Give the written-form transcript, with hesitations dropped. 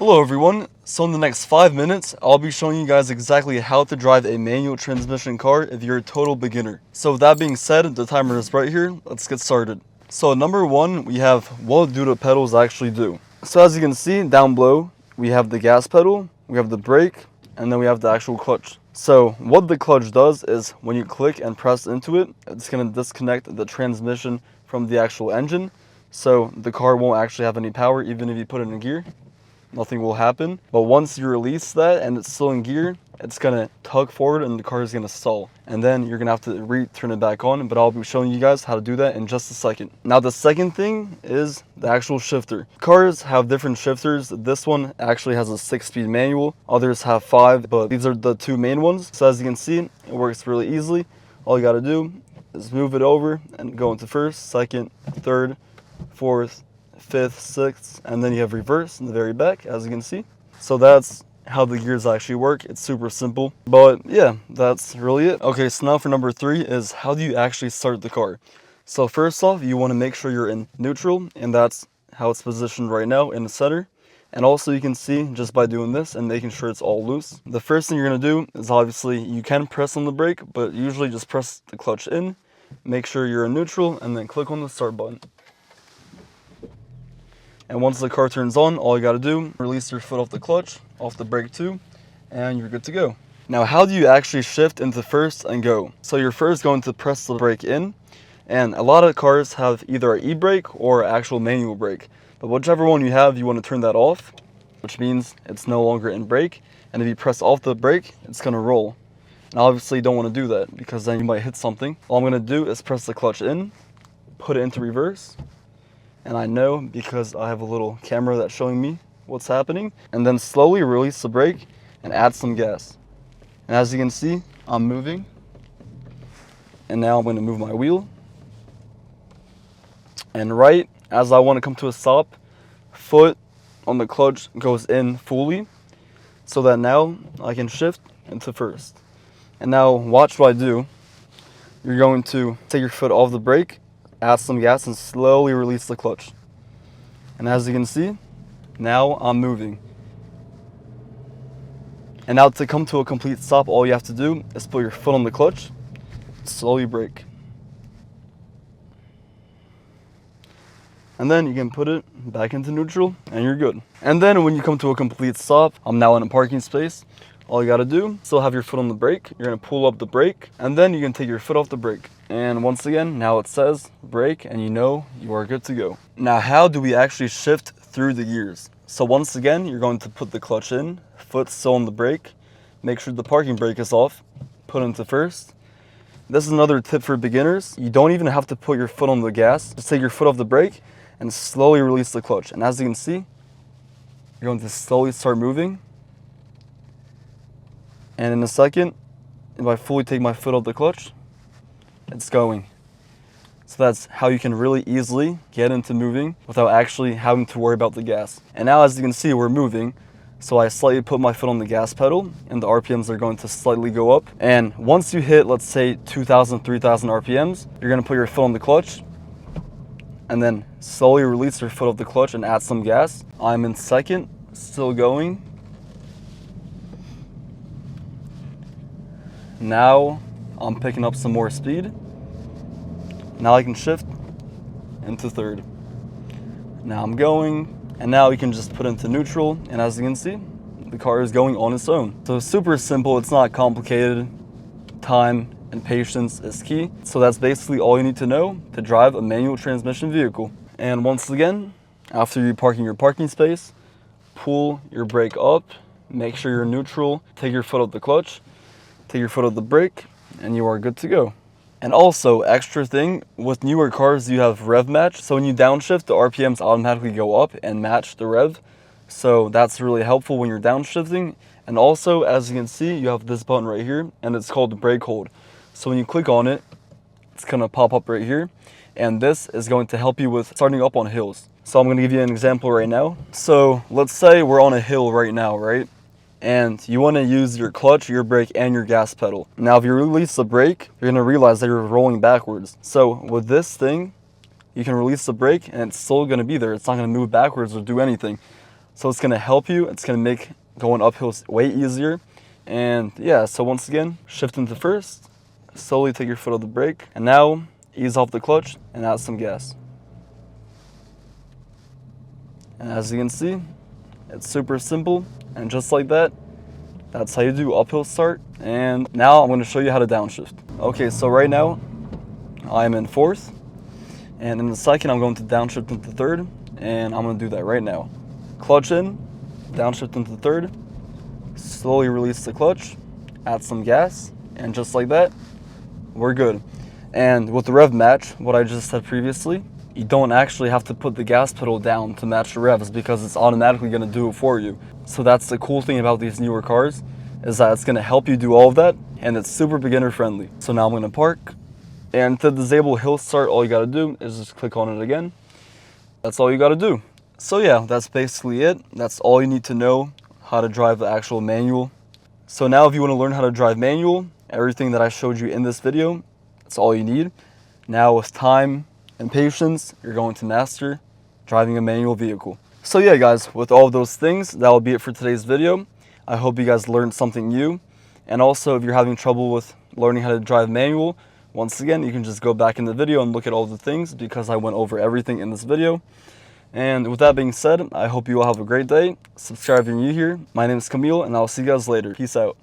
Hello everyone, so in the next 5 minutes, I'll be showing you guys exactly how to drive a manual transmission car if you're a total beginner. So with that being said, the timer is right here, let's get started. So number one, we have what do the pedals actually do. So as you can see down below, we have the gas pedal, we have the brake, and then we have the actual clutch. So what the clutch does is when you click and press into it, it's going to disconnect the transmission from the actual engine. So the car won't actually have any power even if you put it in gear. Nothing will happen. But once you release that and it's still in gear, it's gonna tug forward and the car is gonna stall. And then you're gonna have to turn it back on, but I'll be showing you guys how to do that in just a second. Now the second thing is the actual shifter. Cars have different shifters. This one actually has a 6-speed manual. Others have 5, but these are the two main ones. So as you can see, it works really easily. All you gotta do is move it over and go into first, second, third, fourth, fifth, sixth, and then you have reverse in the very back, as you can see. So that's how the gears actually work. It's super simple, but yeah, that's really it. Okay, so now for number 3 is how do you actually start the car. So first off, you want to make sure you're in neutral, and that's how it's positioned right now in the center. And also you can see just by doing this and making sure it's all loose. The first thing you're going to do is obviously you can press on the brake, but usually just press the clutch in, make sure you're in neutral, and then click on the start button. And once the car turns on, all you gotta do, release your foot off the clutch, off the brake too, and you're good to go. Now, how do you actually shift into first and go? So you're first going to press the brake in, and a lot of cars have either an e-brake or actual manual brake. But whichever one you have, you want to turn that off, which means it's no longer in brake. And if you press off the brake, it's gonna roll. And obviously you don't want to do that because then you might hit something. All I'm gonna do is press the clutch in, put it into reverse. And I know because I have a little camera that's showing me what's happening. And then slowly release the brake and add some gas. And as you can see, I'm moving. And now I'm going to move my wheel. And right as I want to come to a stop, foot on the clutch goes in fully so that now I can shift into first. And now watch what I do. You're going to take your foot off the brake, add some gas, and slowly release the clutch. And as you can see, now I'm moving. And now to come to a complete stop, all you have to do is put your foot on the clutch, slowly brake. And then you can put it back into neutral and you're good. And then when you come to a complete stop, I'm now in a parking space. All you gotta do, still have your foot on the brake. You're gonna pull up the brake, and then you can take your foot off the brake. And once again, now it says brake, and you know you are good to go. Now, how do we actually shift through the gears? So once again, you're going to put the clutch in, foot still on the brake, make sure the parking brake is off, put into first. This is another tip for beginners. You don't even have to put your foot on the gas. Just take your foot off the brake and slowly release the clutch. And as you can see, you're going to slowly start moving. And in a second, if I fully take my foot off the clutch, it's going. So that's how you can really easily get into moving without actually having to worry about the gas. And now as you can see, we're moving. So I slightly put my foot on the gas pedal and the RPMs are going to slightly go up. And once you hit, let's say 2,000, 3,000 RPMs, you're gonna put your foot on the clutch and then slowly release your foot off the clutch and add some gas. I'm in second, still going. Now I'm picking up some more speed. Now I can shift into third. Now I'm going, and now you can just put into neutral, and as you can see, the car is going on its own. So super simple, it's not complicated. Time and patience is key. So that's basically all you need to know to drive a manual transmission vehicle. And once again, after you park in your parking space, pull your brake up, make sure you're neutral, take your foot off the clutch, take your foot off the brake, and you are good to go. And also, extra thing, with newer cars, you have rev match. So when you downshift, the RPMs automatically go up and match the rev. So that's really helpful when you're downshifting. And also, as you can see, you have this button right here, and it's called brake hold. So when you click on it, it's gonna pop up right here. And this is going to help you with starting up on hills. So I'm gonna give you an example right now. So let's say we're on a hill right now, right? And you want to use your clutch, your brake, and your gas pedal. Now, if you release the brake, you're going to realize that you're rolling backwards. So with this thing, you can release the brake and it's still going to be there. It's not going to move backwards or do anything. So it's gonna help you. It's gonna make going uphill way easier. And yeah, so once again, shift into first, slowly take your foot off the brake, and now ease off the clutch and add some gas. And as you can see, it's super simple, and just like that, that's how you do uphill start. And now I'm going to show you how to downshift. Okay, so right now I'm in fourth, and in a second I'm going to downshift into third, and I'm going to do that right now. Clutch in, downshift into third, slowly release the clutch, add some gas, and just like that, we're good. And with the rev match, what I just said previously, you don't actually have to put the gas pedal down to match the revs because it's automatically going to do it for you. So that's the cool thing about these newer cars, is that it's going to help you do all of that, and it's super beginner friendly. So now I'm going to park, and to disable hill start, all you got to do is just click on it again. That's all you got to do. So yeah, that's basically it. That's all you need to know how to drive the actual manual. So now if you want to learn how to drive manual, everything that I showed you in this video, that's all you need. Now with time and patience, you're going to master driving a manual vehicle. So yeah guys, with all of those things, that will be it for today's video. I hope you guys learned something new. And also, if you're having trouble with learning how to drive manual, once again, you can just go back in the video and look at all the things because I went over everything in this video. And with that being said, I hope you all have a great day. Subscribe if you're new here. My name is Kamil, and I'll see you guys later. Peace out.